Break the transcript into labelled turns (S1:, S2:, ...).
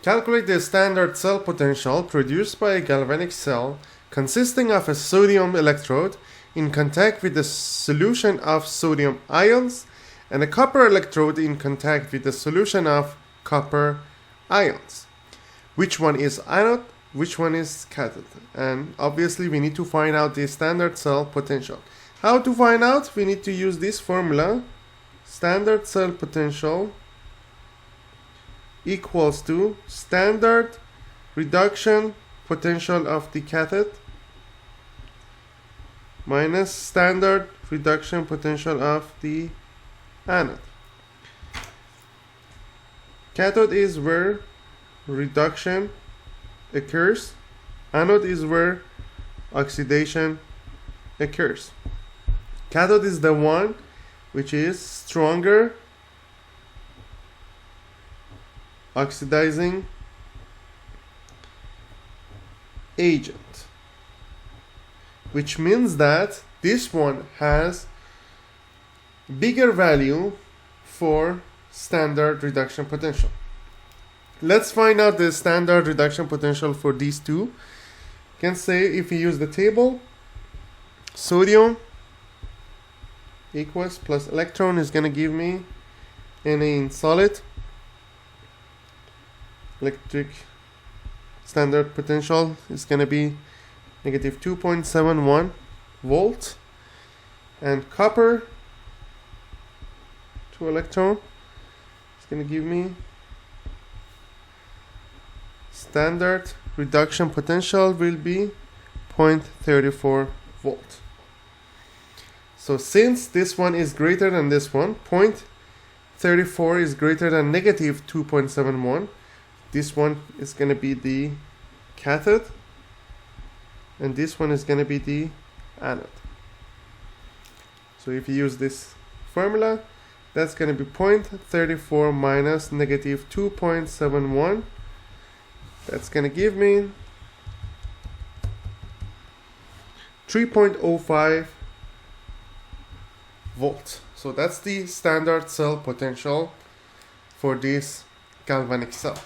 S1: Calculate the standard cell potential produced by a galvanic cell consisting of a sodium electrode in contact with the solution of sodium ions and a copper electrode in contact with the solution of copper ions. Which one is anode? Which one is cathode? And obviously we need to find out the standard cell potential. How to find out? We need to use this formula. Standard cell potential equals to standard reduction potential of the cathode minus standard reduction potential of the anode. Cathode is where reduction occurs. Anode is where oxidation occurs. Cathode is the one which is stronger oxidizing agent, which means that this one has bigger value for standard reduction potential. Let's find out the standard reduction potential for these two. You can say, if we use the table, sodium equals plus electron is going to give me Na in solid. Electric standard potential is going to be negative 2.71 volt, and copper 2 electron is going to give me standard reduction potential will be 0.34 volt. So since this one is greater than this one, 0.34 is greater than negative 2.71, this one is going to be the cathode and this one is going to be the anode. So if you use this formula, that's going to be 0.34 minus negative 2.71. That's going to give me 3.05 volts. So that's the standard cell potential for this galvanic cell.